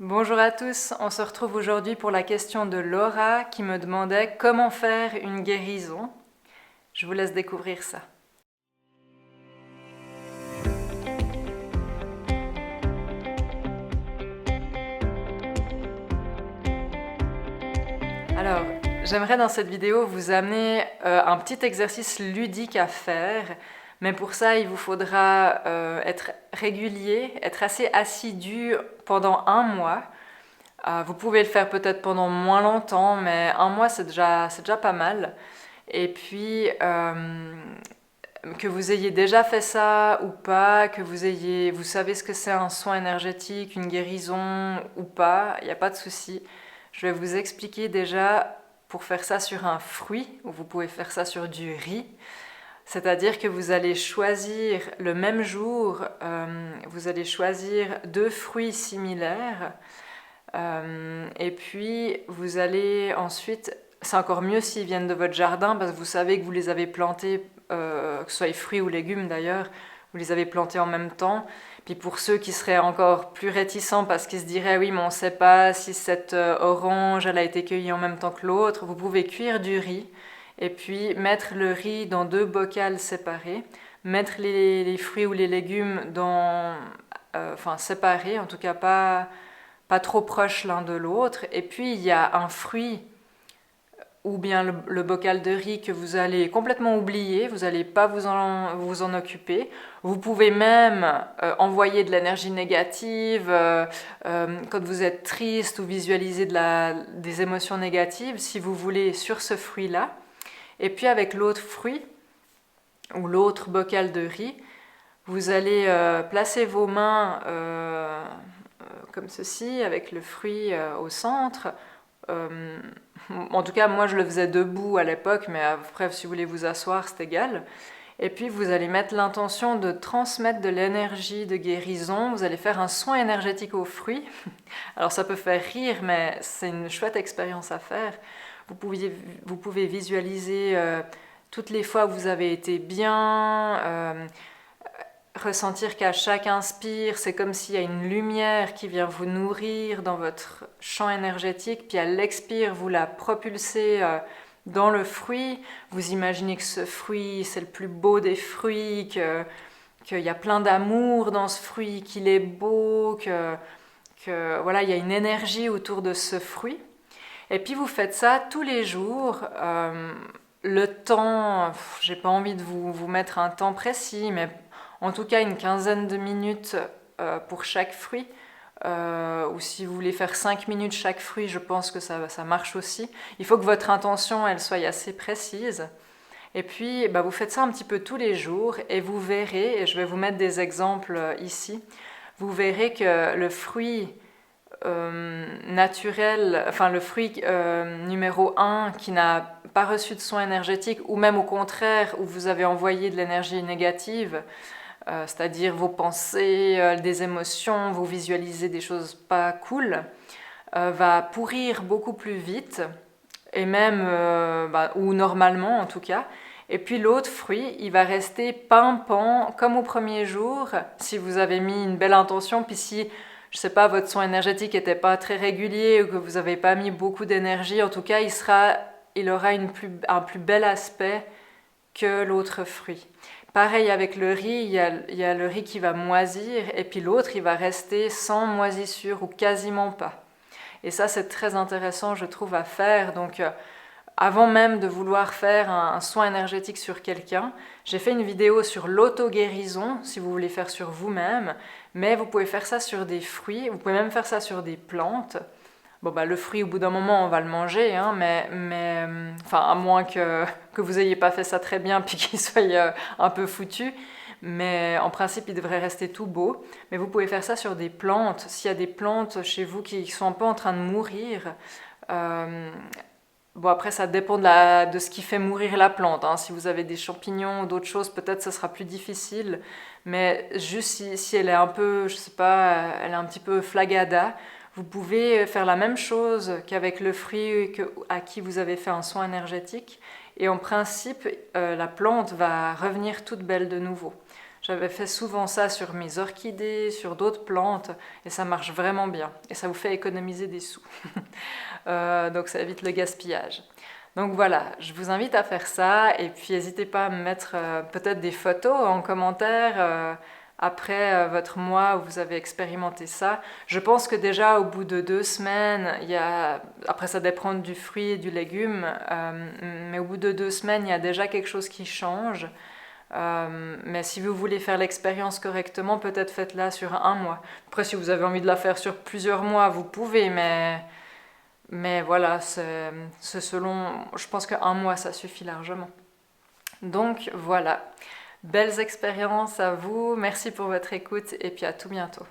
Bonjour à tous, on se retrouve aujourd'hui pour la question de Laura qui me demandait comment faire une guérison. Je vous laisse découvrir ça. Alors, j'aimerais dans cette vidéo vous amener un petit exercice ludique à faire, mais pour ça il vous faudra être régulier, être assez assidu pendant un mois. Vous pouvez le faire peut-être pendant moins longtemps, mais un mois c'est déjà pas mal. Et puis, que vous ayez déjà fait ça ou pas, que vous savez ce que c'est un soin énergétique, une guérison ou pas, il n'y a pas de souci. Je vais vous expliquer déjà pour faire ça sur un fruit, ou vous pouvez faire ça sur du riz. C'est-à-dire que vous allez choisir le même jour, vous allez choisir deux fruits similaires. Et puis vous allez ensuite, c'est encore mieux s'ils viennent de votre jardin parce que vous savez que vous les avez plantés, que ce soit fruits ou légumes d'ailleurs, vous les avez plantés en même temps. Puis pour ceux qui seraient encore plus réticents parce qu'ils se diraient oui mais on ne sait pas si cette orange elle a été cueillie en même temps que l'autre, vous pouvez cuire du riz et puis mettre le riz dans deux bocals séparés, mettre les fruits ou les légumes dans, enfin séparés, en tout cas pas trop proches l'un de l'autre. Et puis il y a un fruit ou bien le bocal de riz que vous allez complètement oublier, vous n'allez pas vous en occuper. Vous pouvez même envoyer de l'énergie négative quand vous êtes triste ou visualiser des émotions négatives, si vous voulez, sur ce fruit-là. Et puis avec l'autre fruit ou l'autre bocal de riz, vous allez placer vos mains comme ceci, avec le fruit au centre. En tout cas, moi je le faisais debout à l'époque, mais après, si vous voulez vous asseoir, c'est égal. Et puis vous allez mettre l'intention de transmettre de l'énergie de guérison. Vous allez faire un soin énergétique aux fruits. Alors ça peut faire rire, mais c'est une chouette expérience à faire. Vous pouvez visualiser toutes les fois où vous avez été bien, ressentir qu'à chaque inspire, c'est comme s'il y a une lumière qui vient vous nourrir dans votre champ énergétique, puis à l'expire, vous la propulsez dans le fruit. Vous imaginez que ce fruit, c'est le plus beau des fruits, qu'il y a plein d'amour dans ce fruit, qu'il est beau, que voilà, il y a une énergie autour de ce fruit. Et puis vous faites ça tous les jours. Le temps, j'ai pas envie de vous mettre un temps précis, mais en tout cas une quinzaine de minutes pour chaque fruit. Ou si vous voulez faire 5 minutes chaque fruit, je pense que ça marche aussi. Il faut que votre intention elle soit assez précise. Et puis vous faites ça un petit peu tous les jours et vous verrez, et je vais vous mettre des exemples ici, vous verrez que le fruit naturel, enfin le fruit numéro 1 qui n'a pas reçu de soin énergétique, ou même au contraire où vous avez envoyé de l'énergie négative, c'est-à-dire vos pensées, des émotions, vous visualisez des choses pas cool, va pourrir beaucoup plus vite, et même, ou normalement en tout cas. Et puis l'autre fruit, il va rester pimpant comme au premier jour, si vous avez mis une belle intention, puis si, je sais pas, votre soin énergétique n'était pas très régulier, ou que vous n'avez pas mis beaucoup d'énergie, en tout cas, il aura un plus bel aspect que l'autre fruit. Pareil avec le riz, il y a le riz qui va moisir, et puis l'autre, il va rester sans moisissure, ou quasiment pas. Et ça, c'est très intéressant, je trouve, à faire. Donc, avant même de vouloir faire un soin énergétique sur quelqu'un, j'ai fait une vidéo sur l'auto-guérison, si vous voulez faire sur vous-même, mais vous pouvez faire ça sur des fruits, vous pouvez même faire ça sur des plantes. Bon, le fruit, au bout d'un moment, on va le manger, hein, mais enfin, à moins que vous n'ayez pas fait ça très bien puis qu'il soit un peu foutu. Mais en principe, il devrait rester tout beau. Mais vous pouvez faire ça sur des plantes. S'il y a des plantes chez vous qui sont un peu en train de mourir, bon, après, ça dépend de ce qui fait mourir la plante, hein. Si vous avez des champignons ou d'autres choses, peut-être ce sera plus difficile. Mais juste si elle est un peu, je sais pas, elle est un petit peu flagada, vous pouvez faire la même chose qu'avec le fruit à qui vous avez fait un soin énergétique. Et en principe, la plante va revenir toute belle de nouveau. J'avais fait souvent ça sur mes orchidées, sur d'autres plantes, et ça marche vraiment bien. Et ça vous fait économiser des sous. Donc ça évite le gaspillage. Donc voilà, je vous invite à faire ça, et puis n'hésitez pas à me mettre peut-être des photos en commentaire après votre mois où vous avez expérimenté ça. Je pense que déjà au bout de 2 semaines, après ça dépend du fruit et du légume, mais au bout de 2 semaines, il y a déjà quelque chose qui change. Mais si vous voulez faire l'expérience correctement, peut-être faites-la sur un mois. Après, si vous avez envie de la faire sur plusieurs mois, vous pouvez, mais voilà, c'est selon. Je pense qu'un mois, ça suffit largement. Donc voilà, belles expériences à vous, merci pour votre écoute et puis à tout bientôt.